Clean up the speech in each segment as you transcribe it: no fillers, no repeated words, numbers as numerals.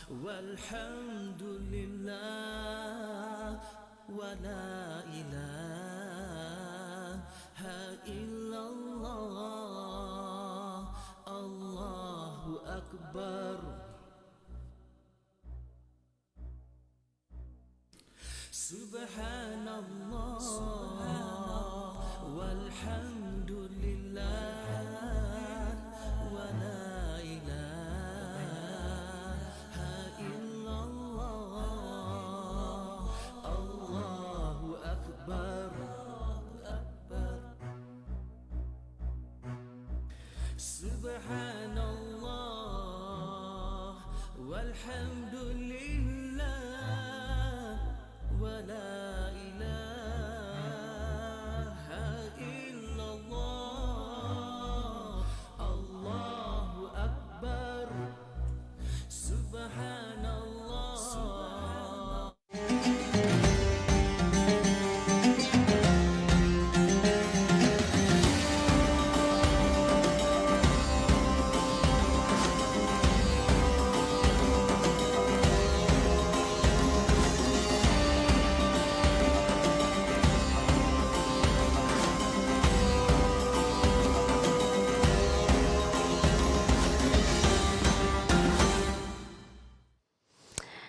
والحمد لله ولا إله إلا الله الله أكبر سبحان الله والحمد لله ولا سبحان الله والحمد لله ولا إله إلا الله الله أكبر سبحان الله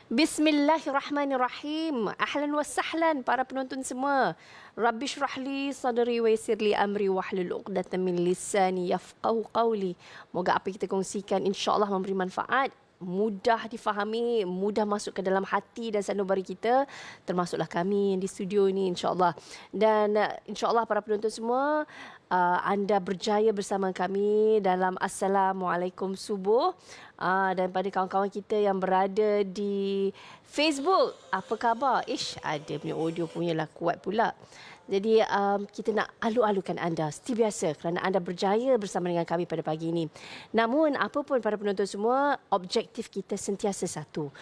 Bismillahirrahmanirrahim. Ahlan wa sahlan para penonton semua. Rabbi syrahli sadri wa yassirli amri wahlul 'uqdatam min lisani yafqahu qawli. Moga apa kita kongsikan insya-Allah memberi manfaat, mudah difahami, mudah masuk ke dalam hati dan sanubari kita, termasuklah kami di studio ini insya-Allah. Dan insya-Allah para penonton semua, anda berjaya bersama kami dalam Assalamualaikum Subuh. Dan pada kawan-kawan kita yang berada di Facebook, apa khabar? Ada punya audio punyalah kuat pula. Jadi kita nak alu-alukan anda seperti biasa kerana anda berjaya bersama dengan kami pada pagi ini. Namun apa pun para penonton semua, objektif kita sentiasa satu.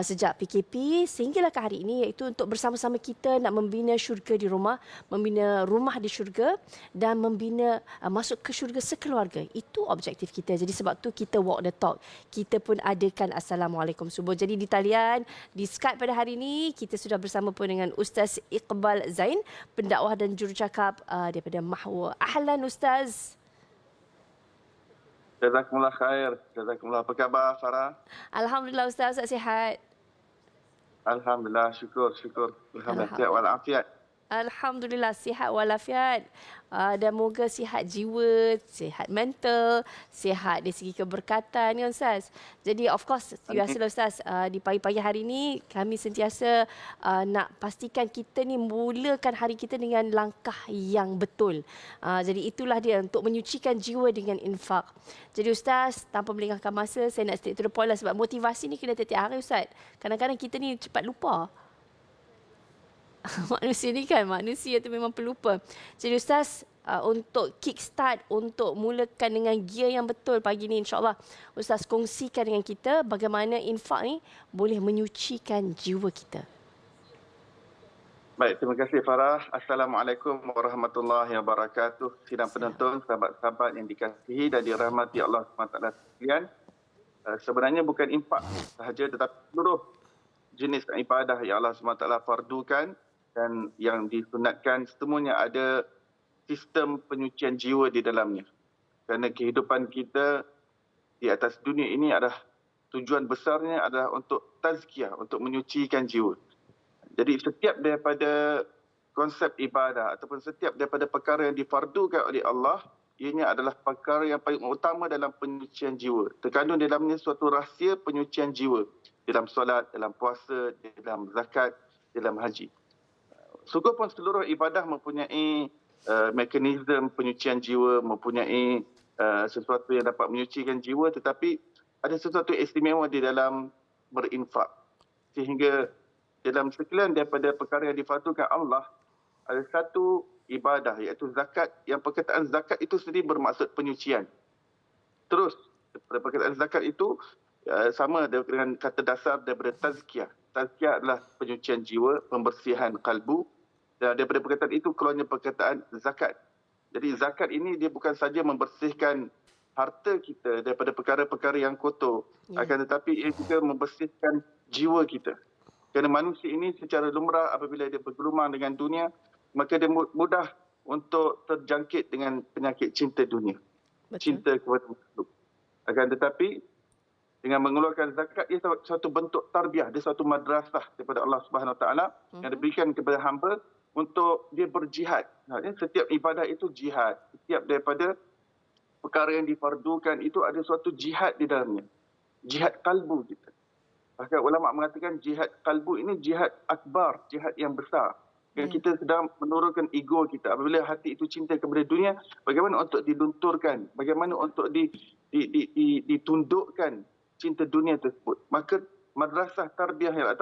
Sejak PKP sehinggalah ke hari ini, iaitu untuk bersama-sama kita nak membina syurga di rumah, membina rumah di syurga dan membina masuk ke syurga sekeluarga. Itu objektif kita. Jadi sebab tu kita walk the talk. Kita pun adakan Assalamualaikum Subuh. Jadi di talian, di Skype pada hari ini, kita sudah bersama pun dengan Ustaz Iqbal Zain, pendakwah dan jurucakap daripada Mahwa. Ahlan Ustaz. Jazakumullah khair. Jazakumullah. Apa khabar Farah? Alhamdulillah Ustaz, Ustaz sihat. Alhamdulillah, syukur. Alhamdulillah, sihat walafiat. Alhamdulillah sihat walafiat. Dan moga sihat jiwa, sihat mental, sihat dari segi keberkatan kan Ustaz. Jadi of course biasalah Ustaz, di pagi-pagi hari ini kami sentiasa nak pastikan kita ni mulakan hari kita dengan langkah yang betul. Jadi itulah dia, untuk menyucikan jiwa dengan infak. Jadi Ustaz, tanpa melengahkan masa, saya nak straight to the point lah, sebab motivasi ni kena tiap-tiap hari Ustaz. Kadang-kadang kita ni cepat lupa. Manusia ni kan, manusia tu memang pelupa. Jadi Ustaz, untuk kickstart, untuk mulakan dengan gear yang betul pagi ni insyaAllah, Ustaz kongsikan dengan kita bagaimana infak ni boleh menyucikan jiwa kita. Baik, terima kasih Farah. Assalamualaikum warahmatullahi wabarakatuh. Sidang penonton, sahabat-sahabat yang dikasihi dan dirahmati Allah SWT sekalian. Sebenarnya bukan infak sahaja, tetapi seluruh jenis ibadah yang Allah SWT fardukan dan yang disunatkan, semuanya ada sistem penyucian jiwa di dalamnya. Kerana kehidupan kita di atas dunia ini adalah, tujuan besarnya adalah untuk tazkiyah, untuk menyucikan jiwa. Jadi setiap daripada konsep ibadah ataupun setiap daripada perkara yang difardukan oleh Allah, ianya adalah perkara yang paling utama dalam penyucian jiwa. Terkandung di dalamnya suatu rahsia penyucian jiwa. Dalam solat, dalam puasa, dalam zakat, dalam haji. Sungguh pun seluruh ibadah mempunyai mekanisme penyucian jiwa, mempunyai sesuatu yang dapat menyucikan jiwa, tetapi ada sesuatu istimewa di dalam berinfak. Sehingga dalam sekalian daripada perkara yang difardukan Allah, ada satu ibadah iaitu zakat, yang perkataan zakat itu sendiri bermaksud penyucian. Terus perkataan zakat itu sama dengan kata dasar daripada tazkiyah. Tazkiyah adalah penyucian jiwa, pembersihan kalbu. Dan daripada perkataan itu keluarnya perkataan zakat. Jadi zakat ini dia bukan saja membersihkan harta kita daripada perkara-perkara yang kotor. Ya. Akan tetapi ia juga membersihkan jiwa kita. Kerana manusia ini secara lumrah apabila dia bergelumang dengan dunia, maka dia mudah untuk terjangkit dengan penyakit cinta dunia. Betul. Cinta kepada makhluk. Akan tetapi dengan mengeluarkan zakat, ia satu bentuk tarbiyah, dia satu madrasah daripada Allah Subhanahu Wa Taala yang diberikan kepada hamba untuk dia berjihad. Setiap ibadah itu jihad. Setiap daripada perkara yang difardukan itu ada suatu jihad di dalamnya. Jihad kalbu kita. Bahkan ulama mengatakan jihad kalbu ini jihad akbar, jihad yang besar. Yang kita sedang menurunkan ego kita. Apabila hati itu cinta kepada dunia, bagaimana untuk dilunturkan, bagaimana untuk ditundukkan cinta dunia tersebut. Maka madrasah tarbiyah yang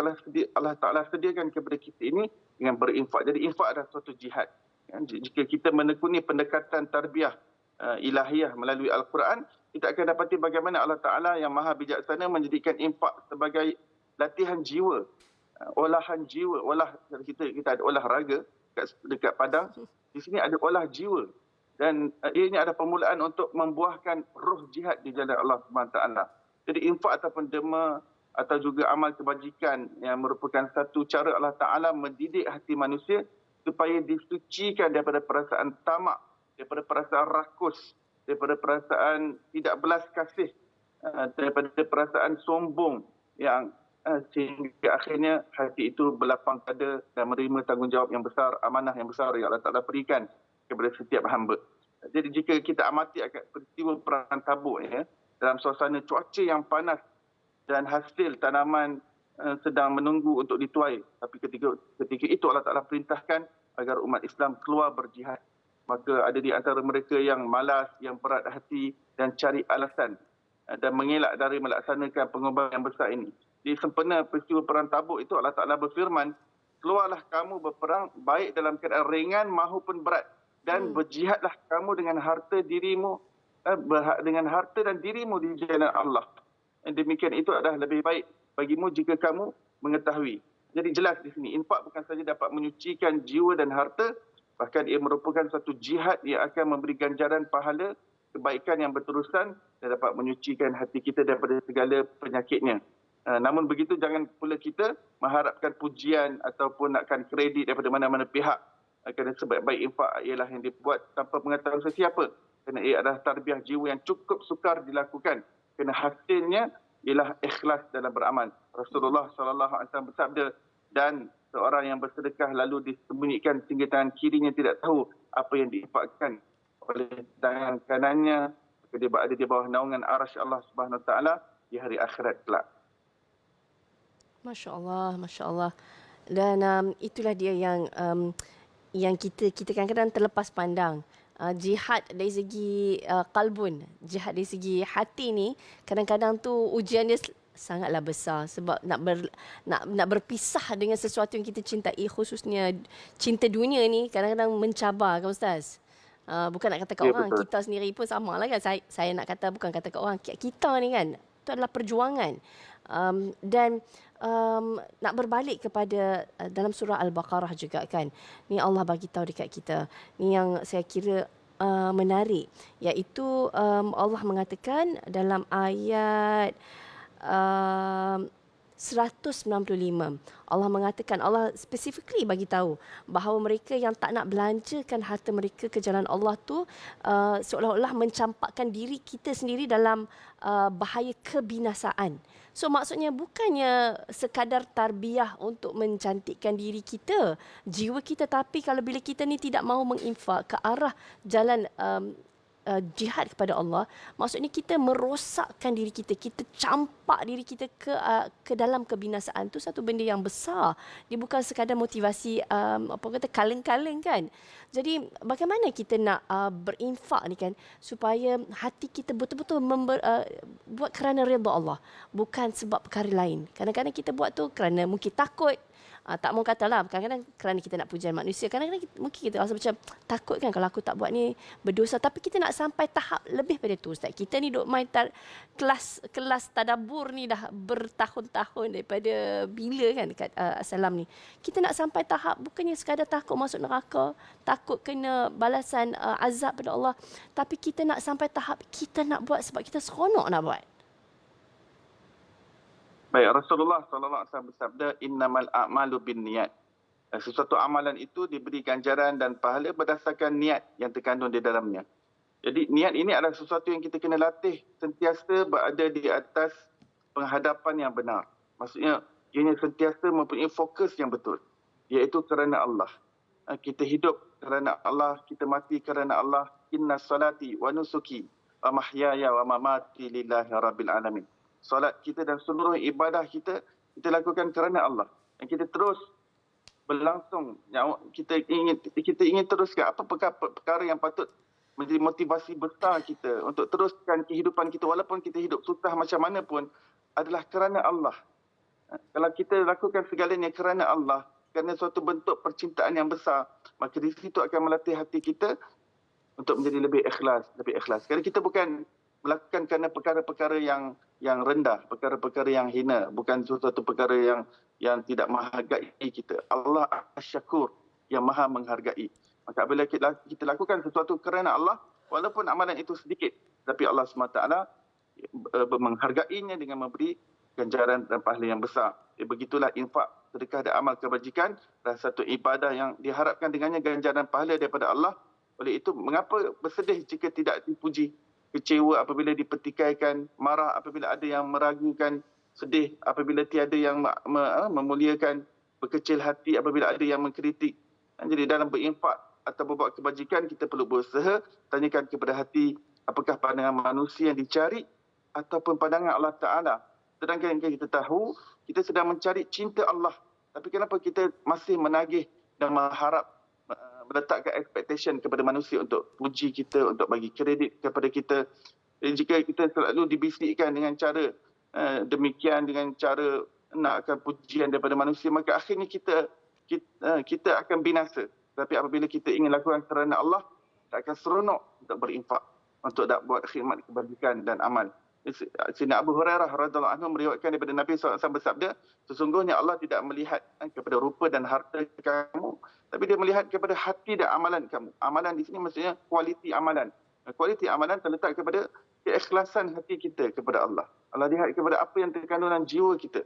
Allah Ta'ala sediakan kepada kita ini dengan berinfak. Jadi infak adalah suatu jihad. Jika kita menekuni pendekatan tarbiyah ilahiyah melalui Al-Quran, kita akan dapati bagaimana Allah Ta'ala yang maha bijaksana menjadikan infak sebagai latihan jiwa, olahan jiwa. Kita ada olahraga dekat padang, di sini ada olah jiwa. Dan ianya ada permulaan untuk membuahkan roh jihad di jalan Allah SWT. Jadi infak ataupun derma atau juga amal kebajikan yang merupakan satu cara Allah Ta'ala mendidik hati manusia supaya disucikan daripada perasaan tamak, daripada perasaan rakus, daripada perasaan tidak belas kasih, daripada perasaan sombong yang sehingga akhirnya hati itu berlapang dada dan menerima tanggungjawab yang besar, amanah yang besar yang Allah Ta'ala berikan kepada setiap hamba. Jadi jika kita amati akan peristiwa perang Tabuk dalam suasana cuaca yang panas dan hasil tanaman sedang menunggu untuk dituai, tapi ketika itu Allah Ta'ala perintahkan agar umat Islam keluar berjihad. Maka ada di antara mereka yang malas, yang berat hati dan cari alasan dan mengelak dari melaksanakan pengorbanan yang besar ini. Di sempena peristiwa perang Tabuk itu Allah Ta'ala berfirman, keluarlah kamu berperang baik dalam keadaan ringan maupun berat dan berjihadlah kamu dengan harta dirimu, dengan harta dan dirimu di jalan Allah. Dan demikian itu adalah lebih baik bagimu jika kamu mengetahui. Jadi jelas di sini, infak bukan saja dapat menyucikan jiwa dan harta, bahkan ia merupakan satu jihad yang akan memberi ganjaran pahala kebaikan yang berterusan dan dapat menyucikan hati kita daripada segala penyakitnya. Namun begitu, jangan pula kita mengharapkan pujian ataupun nakkan kredit daripada mana-mana pihak. Kerana sebaik-baik infak ialah yang dibuat tanpa pengetahuan sesiapa. Kerana ia adalah tarbiyah jiwa yang cukup sukar dilakukan. Kerana hasilnya ialah ikhlas dalam beramal. Rasulullah SAW bersabda, dan seorang yang bersedekah lalu disembunyikan sehingga tangan kirinya tidak tahu apa yang diinfakkan oleh tangan kanannya, maka dia berada di bawah naungan arasy Allah Subhanahu Wa Taala di hari akhirat kelak. Masya Allah, Masya Allah. Dan itulah dia yang kita kadang-kadang terlepas pandang. Jihad dari segi kalbun, jihad dari segi hati ni, kadang-kadang tu ujian dia sangatlah besar sebab nak berpisah dengan sesuatu yang kita cintai, khususnya cinta dunia ni kadang-kadang mencabar kan Ustaz. Bukan nak kata kat orang, betul. kita sendiri pun sama lah kan. Saya nak kata, bukan kata kat orang, kita ni kan, itu adalah perjuangan. Dan nak berbalik kepada dalam surah Al-Baqarah juga kan, ni Allah bagi tahu dekat kita, ni yang saya kira menarik, iaitu Allah mengatakan dalam ayat 195, Allah mengatakan, Allah specifically bagi tahu bahawa mereka yang tak nak belanjakan harta mereka ke jalan Allah tu seolah-olah mencampakkan diri kita sendiri dalam bahaya kebinasaan. So maksudnya bukannya sekadar tarbiyah untuk mencantikkan diri kita, jiwa kita, tapi kalau bila kita ni tidak mahu menginfak ke arah jalan jihad kepada Allah, maksudnya kita merosakkan diri kita, kita campak diri kita ke dalam kebinasaan. Tu satu benda yang besar. Dia bukan sekadar motivasi kaleng-kaleng kan. Jadi bagaimana kita nak berinfak ni kan, supaya hati kita betul-betul buat kerana redha Allah, bukan sebab perkara lain. Kadang-kadang kita buat tu kerana mungkin takut, Tak mau katalah, kadang-kadang kerana kita nak pujian manusia, kadang-kadang mungkin kita rasa macam takut kan kalau aku tak buat ni berdosa. Tapi kita nak sampai tahap lebih pada tu, Ustaz. Kita ni duk main kelas tadabbur ni dah bertahun-tahun, daripada bila kan dekat Assalam ni. Kita nak sampai tahap bukannya sekadar takut masuk neraka, takut kena balasan azab pada Allah, tapi kita nak sampai tahap kita nak buat sebab kita seronok nak buat. Baik, Rasulullah SAW bersabda, innamal a'malu binniyat. Sesuatu amalan itu diberi ganjaran dan pahala berdasarkan niat yang terkandung di dalamnya. Jadi niat ini adalah sesuatu yang kita kena latih sentiasa berada di atas penghadapan yang benar. Maksudnya, ianya sentiasa mempunyai fokus yang betul, iaitu kerana Allah. Kita hidup kerana Allah, kita mati kerana Allah. Inna salati wa nusuki wa mahyaya wa mamati lillahi rabbil alamin. Solat kita dan seluruh ibadah kita lakukan kerana Allah. Dan kita terus berlangsung. Kita ingin teruskan apa perkara yang patut menjadi motivasi besar kita untuk teruskan kehidupan kita walaupun kita hidup susah macam mana pun, adalah kerana Allah. Kalau kita lakukan segalanya kerana Allah, kerana suatu bentuk percintaan yang besar, maka di situ akan melatih hati kita untuk menjadi lebih ikhlas. Kerana kita bukan melakukan kerana perkara-perkara yang rendah, perkara-perkara yang hina, bukan sesuatu perkara yang tidak menghargai kita. Allah Asy-Syakur, yang Maha menghargai. Maka apabila kita lakukan sesuatu kerana Allah, walaupun amalan itu sedikit, tapi Allah SWT menghargainya dengan memberi ganjaran dan pahala yang besar. Begitulah infak, sedekah dan amal kebajikan, adalah satu ibadah yang diharapkan dengannya ganjaran pahala daripada Allah. Oleh itu, mengapa bersedih jika tidak dipuji? Kecewa apabila dipertikaikan, marah apabila ada yang meragukan, sedih apabila tiada yang memuliakan, berkecil hati apabila ada yang mengkritik. Jadi dalam berinfak atau berbuat kebajikan, kita perlu berusaha tanyakan kepada hati, apakah pandangan manusia yang dicari ataupun pandangan Allah Ta'ala. Sedangkan yang kita tahu, kita sedang mencari cinta Allah. Tapi kenapa kita masih menagih dan mengharap, meletakkan expectation kepada manusia untuk puji kita, untuk bagi kredit kepada kita. Jika kita selalu dibisikkan dengan cara demikian, dengan cara nakkan pujian daripada manusia, maka akhirnya kita akan binasa. Tapi apabila kita ingin lakukan kerana Allah, kita akan seronok untuk berinfak, untuk buat khidmat kebajikan dan amal. Sayyidina Abu Hurairah radhiyallahu anhu meriwayatkan daripada Nabi SAW bersabda, sesungguhnya Allah tidak melihat kepada rupa dan harta kamu, tapi dia melihat kepada hati dan amalan kamu. Amalan di sini maksudnya kualiti amalan. Kualiti amalan terletak kepada keikhlasan hati kita kepada Allah. Allah lihat kepada apa yang terkandung dalam jiwa kita.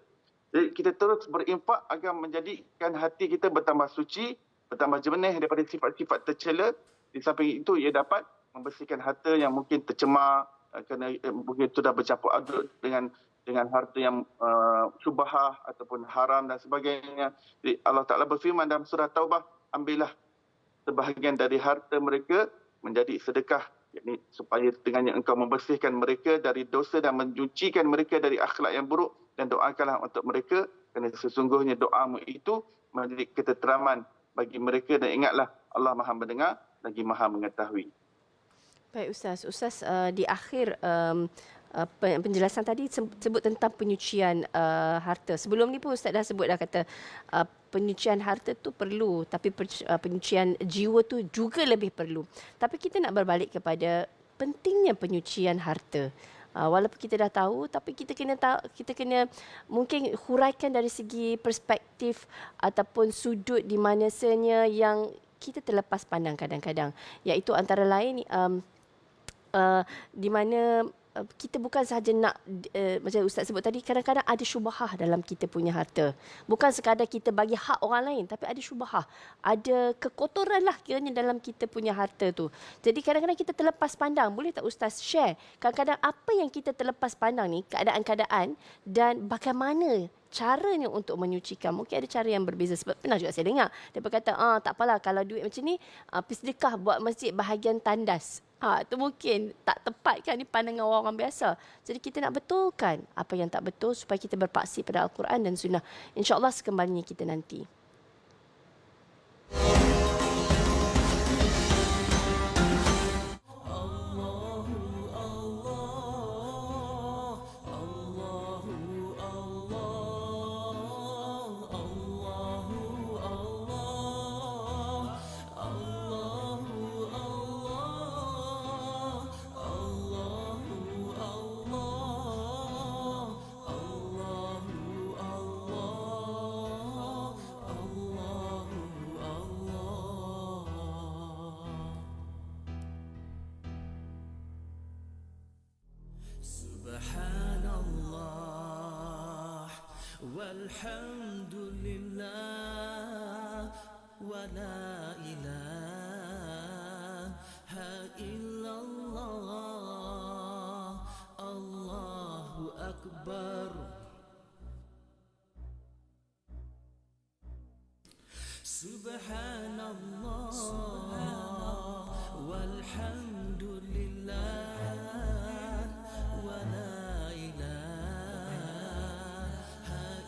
Jadi kita terus berinfak agar menjadikan hati kita bertambah suci, bertambah jernih daripada sifat-sifat tercela. Di samping itu, ia dapat membersihkan harta yang mungkin tercemar, kerana mungkin sudah bercampur aduk dengan harta yang syubhah ataupun haram dan sebagainya. Jadi Allah Ta'ala berfirman dalam surah Taubah, ambillah sebahagian dari harta mereka menjadi sedekah, yakni supaya dengannya engkau membersihkan mereka dari dosa dan mencucikan mereka dari akhlak yang buruk, dan doakanlah untuk mereka, kerana sesungguhnya doamu itu menjadi ketenteraman bagi mereka, dan ingatlah Allah Maha mendengar lagi Maha mengetahui. Baik Ustaz, di akhir penjelasan tadi sebut tentang penyucian harta. Sebelum ni pun Ustaz dah sebut, dah kata penyucian harta tu perlu, tapi penyucian jiwa tu juga lebih perlu. Tapi kita nak berbalik kepada pentingnya penyucian harta. Walaupun kita dah tahu, tapi kita kena mungkin huraikan dari segi perspektif ataupun sudut di mananya yang kita terlepas pandang kadang-kadang. Iaitu antara lain di mana kita bukan sahaja nak, macam Ustaz sebut tadi, kadang-kadang ada syubhah dalam kita punya harta. Bukan sekadar kita bagi hak orang lain, tapi ada syubhah. Ada kekotoran lah kiranya dalam kita punya harta tu. Jadi kadang-kadang kita terlepas pandang. Boleh tak Ustaz share kadang-kadang apa yang kita terlepas pandang ni, keadaan-keadaan, dan bagaimana caranya untuk menyucikan? Mungkin ada cara yang berbeza. Sebab pernah juga saya dengar, dia berkata, tak apalah kalau duit macam ni, pergi sedekah buat masjid bahagian tandas. Itu mungkin tak tepat kan, ni pandangan orang biasa. Jadi kita nak betulkan apa yang tak betul supaya kita berpaksi pada Al-Quran dan Sunnah. InsyaAllah sekembalinya kita nanti. الله والحمد لله ولا إله إلا الله الله أكبر سبحان الله والحمد لله ولا إله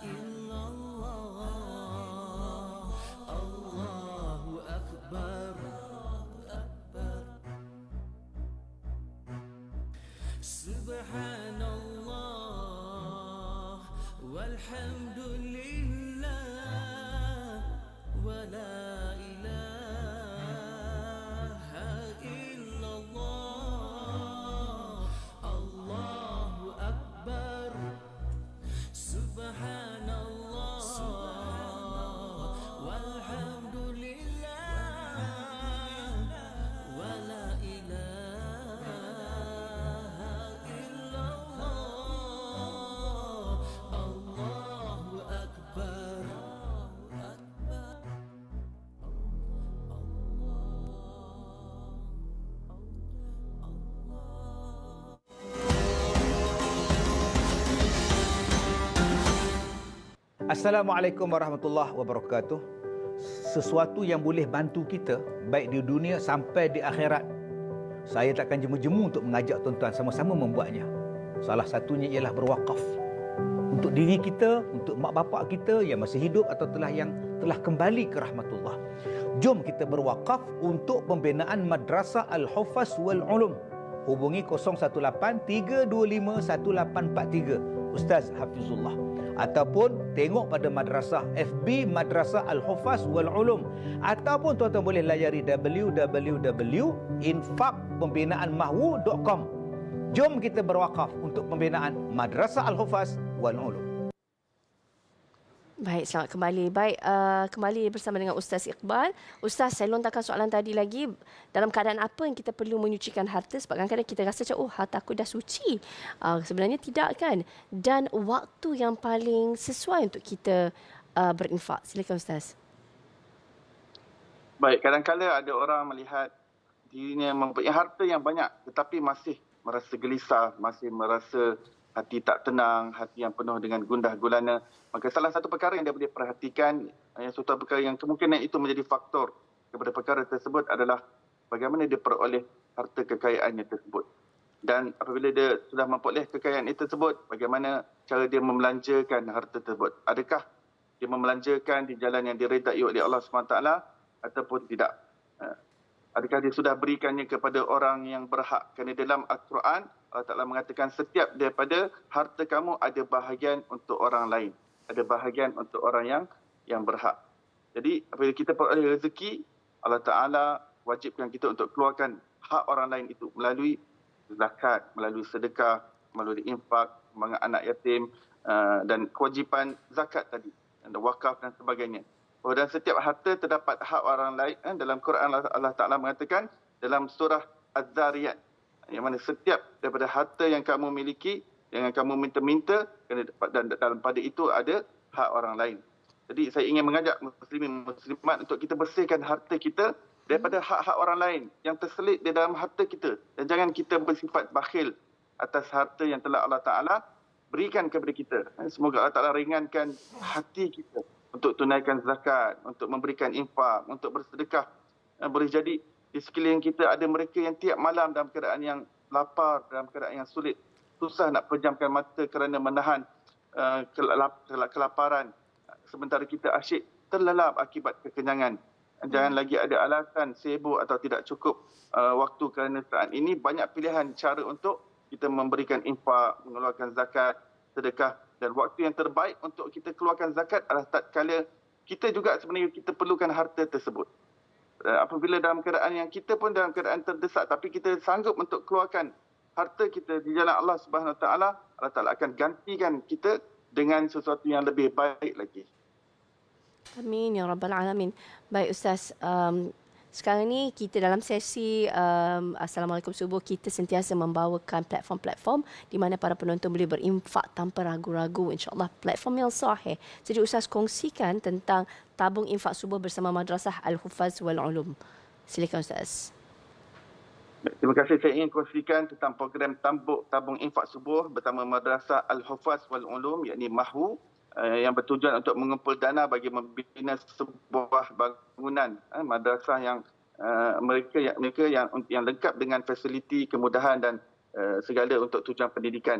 إلا الله الله أكبر سبحان الله والحمد لله ولا إله إلا الله الله أكبر سبحان الله والحمد لله ولا إله إلا الله الله أكبر Assalamualaikum warahmatullahi wabarakatuh. Sesuatu yang boleh bantu kita baik di dunia sampai di akhirat, saya takkan jemu-jemu untuk mengajak tuan-tuan sama-sama membuatnya. Salah satunya ialah berwakaf untuk diri kita, untuk mak bapak kita yang masih hidup atau yang telah kembali ke rahmatullah. Jom kita berwakaf untuk pembinaan Madrasah Al-Hufaz wal Ulum. Hubungi 018-325-1843 Ustaz Hafizullah, ataupun tengok pada madrasah FB Madrasah Al-Hufaz wal Ulum, ataupun tuan-tuan boleh layari www.infaqpembinaanmahwu.com. Jom kita berwakaf untuk pembinaan Madrasah Al-Hufaz wal Ulum. Baik, selamat kembali. Baik, kembali bersama dengan Ustaz Iqbal. Ustaz, saya lontarkan soalan tadi lagi. Dalam keadaan apa yang kita perlu menyucikan harta? Sebab kadang-kadang kita rasa macam, oh, harta aku dah suci. Sebenarnya tidak kan? Dan waktu yang paling sesuai untuk kita berinfak. Silakan Ustaz. Baik, kadang-kadang ada orang melihat dirinya mempunyai harta yang banyak tetapi masih merasa gelisah, masih merasa hati tak tenang, hati yang penuh dengan gundah gulana. Maka salah satu perkara yang dia boleh perhatikan, suatu perkara yang kemungkinan itu menjadi faktor kepada perkara tersebut adalah bagaimana dia peroleh harta kekayaannya tersebut. Dan apabila dia sudah memperoleh kekayaan itu tersebut, bagaimana cara dia membelanjakan harta tersebut. Adakah dia membelanjakan di jalan yang diredai oleh Allah SWT ataupun tidak. Adakah dia sudah berikannya kepada orang yang berhak. Kerana dalam Al-Quran, Allah Ta'ala mengatakan setiap daripada harta kamu ada bahagian untuk orang lain. Ada bahagian untuk orang yang berhak. Jadi apabila kita peroleh rezeki, Allah Ta'ala wajibkan kita untuk keluarkan hak orang lain itu melalui zakat, melalui sedekah, melalui infak, membangun anak yatim dan kewajipan zakat tadi, dan wakaf dan sebagainya. Dan setiap harta terdapat hak orang lain. Dalam Quran Allah Ta'ala mengatakan dalam surah Az-Zariyat, yang mana setiap daripada harta yang kamu miliki, yang kamu minta-minta, dan dalam pada itu ada hak orang lain. Jadi saya ingin mengajak muslimin muslimat untuk kita bersihkan harta kita daripada hak-hak orang lain yang terselit di dalam harta kita. Dan jangan kita bersifat bakhil atas harta yang telah Allah Ta'ala berikan kepada kita. Semoga Allah Ta'ala ringankan hati kita untuk tunaikan zakat, untuk memberikan infak, untuk bersedekah. Boleh jadi di sekeliling kita ada mereka yang tiap malam dalam keadaan yang lapar, dalam keadaan yang sulit. Susah nak pejamkan mata kerana menahan kelaparan. Sementara kita asyik terlelap akibat kekenyangan. Jangan lagi ada alasan sibuk atau tidak cukup waktu kerana saat ini banyak pilihan cara untuk kita memberikan infak, mengeluarkan zakat, sedekah. Dan waktu yang terbaik untuk kita keluarkan zakat adalah tatkala kita juga sebenarnya kita perlukan harta tersebut. Apabila dalam keadaan yang kita pun dalam keadaan terdesak tapi kita sanggup untuk keluarkan harta kita di jalan Allah Subhanahu Wa Taala, Allah Taala akan gantikan kita dengan sesuatu yang lebih baik lagi. Amin ya rabbal alamin. Baik Ustaz, Sekarang ni kita dalam sesi Assalamualaikum Subuh, kita sentiasa membawakan platform-platform di mana para penonton boleh berinfak tanpa ragu-ragu. InsyaAllah platform yang sahih. Jadi Ustaz kongsikan tentang tabung infak subuh bersama Madrasah Al-Hufaz wal Ulum. Silakan Ustaz. Terima kasih. Saya ingin kongsikan tentang program tabung infak subuh bersama Madrasah Al-Hufaz wal Ulum, yakni MAHU, yang bertujuan untuk mengumpul dana bagi membina sebuah bangunan madrasah yang mereka yang lengkap dengan fasiliti, kemudahan dan segala untuk tujuan pendidikan.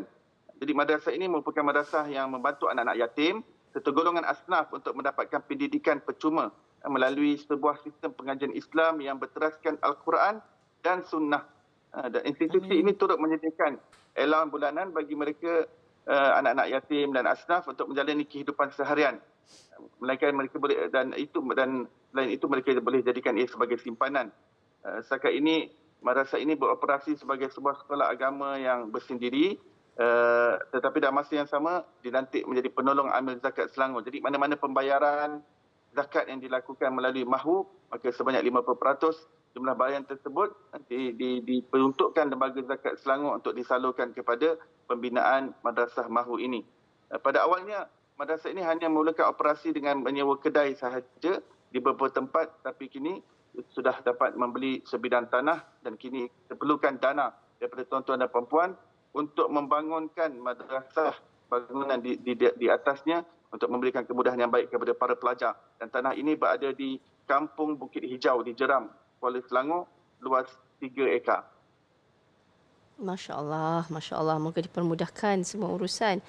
Jadi madrasah ini merupakan madrasah yang membantu anak-anak yatim serta golongan asnaf untuk mendapatkan pendidikan percuma melalui sebuah sistem pengajian Islam yang berteraskan Al-Quran dan Sunnah. Dan institusi ini turut menyediakan allowance bulanan bagi mereka anak-anak yatim dan asnaf untuk menjalani kehidupan seharian. Melainkan mereka boleh dan selain itu mereka boleh jadikan ia sebagai simpanan. Setakat ini madrasah ini beroperasi sebagai sebuah sekolah agama yang bersendiri, tetapi dalam masa yang sama dilantik menjadi penolong amil zakat Selangor. Jadi mana-mana pembayaran zakat yang dilakukan melalui MAHU, maka sebanyak 50% jumlah bayaran tersebut diperuntukkan Lembaga Zakat Selangor untuk disalurkan kepada pembinaan Madrasah MAHU ini. Pada awalnya, madrasah ini hanya memulakan operasi dengan menyewa kedai sahaja di beberapa tempat, tapi kini sudah dapat membeli sebidang tanah dan kini diperlukan dana daripada tuan-tuan dan perempuan untuk membangunkan madrasah bangunan di atasnya untuk memberikan kemudahan yang baik kepada para pelajar. Dan tanah ini berada di Kampung Bukit Hijau di Jeram, Kuala Selangor, luas 3 ekar. Masya Allah, Masya Allah. Moga dipermudahkan semua urusan.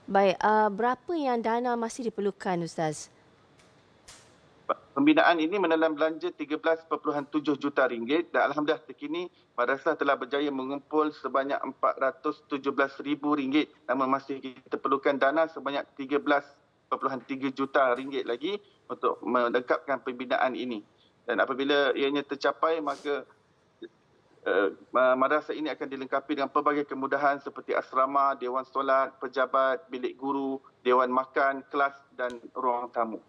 Baik, berapa yang dana masih diperlukan Ustaz? Pembinaan ini menelan belanja 13.7 juta ringgit dan alhamdulillah terkini madrasah telah berjaya mengumpul sebanyak 417,000 ringgit. Namun masih kita perlukan dana sebanyak 13.3 juta ringgit lagi untuk melengkapkan pembinaan ini. Dan apabila ianya tercapai, maka madrasah ini akan dilengkapi dengan pelbagai kemudahan seperti asrama, dewan solat, pejabat, bilik guru, dewan makan, kelas dan ruang tamu.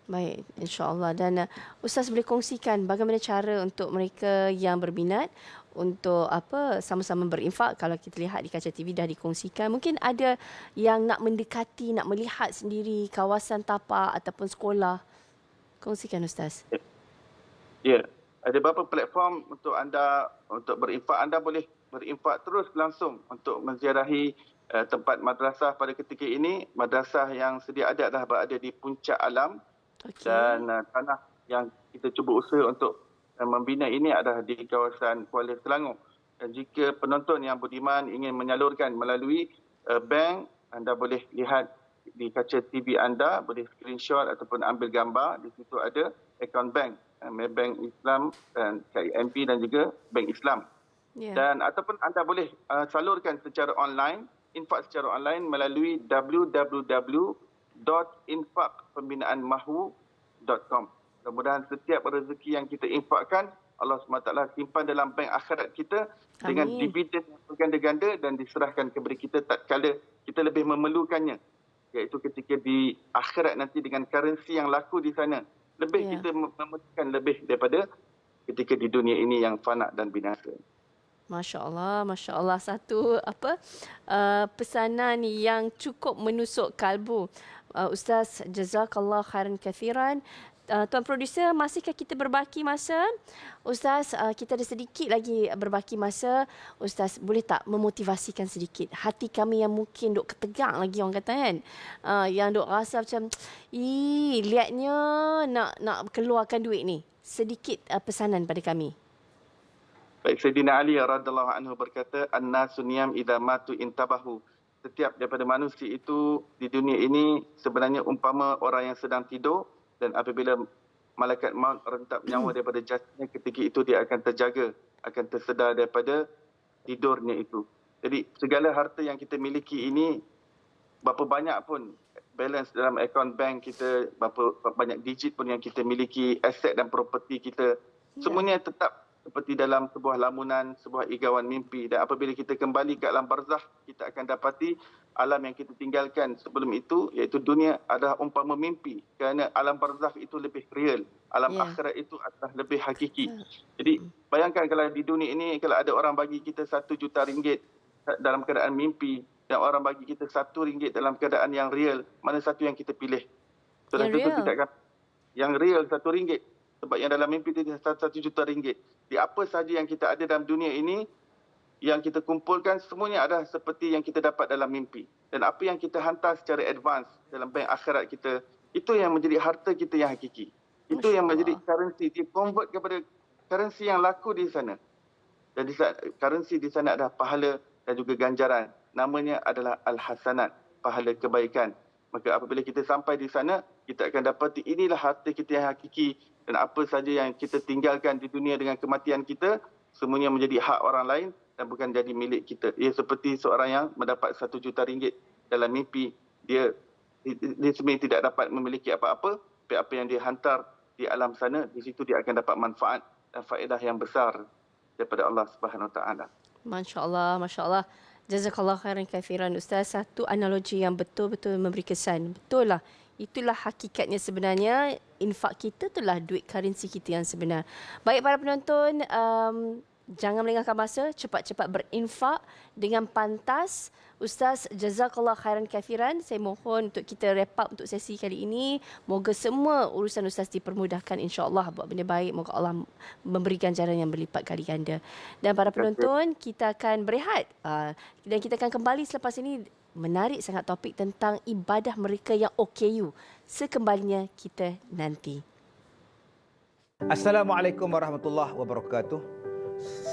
Baik, insya-Allah. Dan Ustaz boleh kongsikan bagaimana cara untuk mereka yang berminat untuk sama-sama berinfak. Kalau kita lihat di kaca TV dah dikongsikan, mungkin ada yang nak mendekati, nak melihat sendiri kawasan tapak ataupun sekolah. Kongsikan Ustaz. Ya, ada beberapa platform untuk anda untuk berinfak. Anda boleh berinfak terus langsung untuk menziarahi tempat madrasah pada ketika ini. Madrasah yang sedia ada adalah berada di Puncak Alam. Okay. Dan tanah yang kita cuba usaha untuk membina ini adalah di kawasan Kuala Selangor. Dan jika penonton yang budiman ingin menyalurkan melalui bank, anda boleh lihat di kaca TV anda, boleh screenshot ataupun ambil gambar. Di situ ada akaun bank, Maybank Islam dan KIMP dan juga Bank Islam. Yeah. Dan ataupun anda boleh salurkan secara online, infak secara online melalui www.infakpembinaanmahu.com. Mudah-mudahan setiap rezeki yang kita infakkan, Allah SWT simpan dalam bank akhirat kita. Amin. Dengan dividen yang berganda-ganda dan diserahkan kepada kita tatkala kita lebih memerlukannya. Iaitu ketika di akhirat nanti dengan currency yang laku di sana. Lebih kita memerlukan lebih daripada ketika di dunia ini yang fana dan binasa. Masya Allah, Masya Allah. Satu pesanan yang cukup menusuk kalbu. Ustaz, jazakallah khairan kathiran. Tuan produser, masihkah kita berbaki masa? Ustaz, kita ada sedikit lagi berbaki masa. Ustaz, boleh tak memotivasikan sedikit hati kami yang mungkin duk ketegang lagi, orang kata kan? Yang duk rasa macam, lihatnya nak keluarkan duit ni. Sedikit pesanan pada kami. Baik, Sayyidina Ali radhiyallahu anhu berkata, "An-nasu niyam idza matu intabahu." Setiap daripada manusia itu di dunia ini sebenarnya umpama orang yang sedang tidur, dan apabila malaikat maut rentap nyawa daripada jasadnya, ketika itu dia akan terjaga, akan tersedar daripada tidurnya itu. Jadi segala harta yang kita miliki ini, berapa banyak pun balance dalam akaun bank kita, berapa banyak digit pun yang kita miliki, aset dan properti kita, semuanya tetap seperti dalam sebuah lamunan, sebuah igawan mimpi. Dan apabila kita kembali ke alam barzakh, kita akan dapati alam yang kita tinggalkan sebelum itu, iaitu dunia, adalah umpama mimpi. Kerana alam barzakh itu lebih real. Alam Ya. akhirat itu adalah lebih hakiki. Jadi bayangkan kalau di dunia ini, kalau ada orang bagi kita RM1 juta dalam keadaan mimpi, dan orang bagi kita RM1 dalam keadaan yang real, mana satu yang kita pilih? Sudah Yang tentu real. kita akan yang real RM1. Sebab yang dalam mimpi itu RM1 juta. Di apa saja yang kita ada dalam dunia ini, yang kita kumpulkan semuanya adalah seperti yang kita dapat dalam mimpi. Dan apa yang kita hantar secara advance dalam bank akhirat kita, itu yang menjadi harta kita yang hakiki. Itu Masya yang menjadi Allah. currency, dia convert kepada currency yang laku di sana. Dan currency di sana adalah pahala dan juga ganjaran. Namanya adalah Al-Hasanat, pahala kebaikan. Maka apabila kita sampai di sana, kita akan dapati inilah harta kita yang hakiki. Dan apa saja yang kita tinggalkan di dunia dengan kematian kita, semuanya menjadi hak orang lain dan bukan jadi milik kita. Ia seperti seorang yang mendapat RM1 juta dalam mimpi. Dia sebenarnya tidak dapat memiliki apa-apa, tapi apa yang dia hantar di alam sana, di situ dia akan dapat manfaat dan faedah yang besar daripada Allah Subhanahu Wa Taala. Masya Allah, Masya Allah. Jazakallah khairan kathiran Ustaz. Satu analogi yang betul-betul memberi kesan. Betul lah. Itulah hakikatnya sebenarnya. Infak kita itulah duit currency kita yang sebenar. Baik para penonton, jangan melengahkan masa. Cepat-cepat berinfak dengan pantas. Ustaz, jazakallah khairan kathiran. Saya mohon untuk kita wrap up untuk sesi kali ini. Moga semua urusan Ustaz dipermudahkan insya-Allah buat benda baik. Moga Allah memberi ganjaran yang berlipat kali ganda. Dan para penonton, kita akan berehat. Dan kita akan kembali selepas ini. Menarik sangat topik tentang ibadah mereka yang OKU. Sekembalinya kita nanti. Assalamualaikum warahmatullahi wabarakatuh.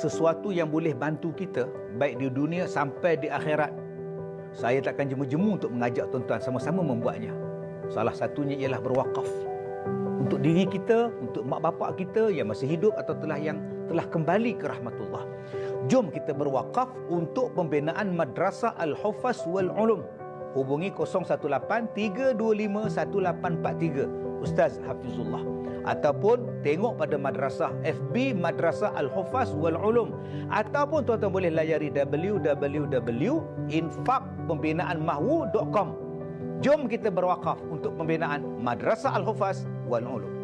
Sesuatu yang boleh bantu kita baik di dunia sampai di akhirat, saya takkan jemu-jemu untuk mengajak tuan-tuan sama-sama membuatnya. Salah satunya ialah berwakaf untuk diri kita, untuk mak bapak kita yang masih hidup atau yang telah kembali ke rahmatullah. Jom kita berwakaf untuk pembinaan Madrasah Al-Hufaz wal Ulum. Hubungi 018-325-1843 Ustaz Hafizullah, ataupun tengok pada madrasah FB Madrasah Al-Hufaz wal Ulum, ataupun tuan-tuan boleh layari www.infakpembinaanmahwu.com. Jom kita berwakaf untuk pembinaan Madrasah Al-Hufaz wal Ulum.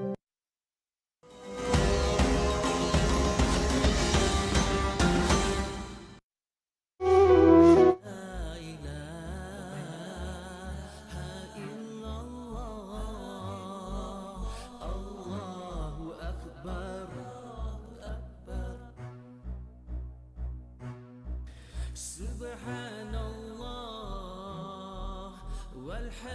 Subhanallah walhamdulillah.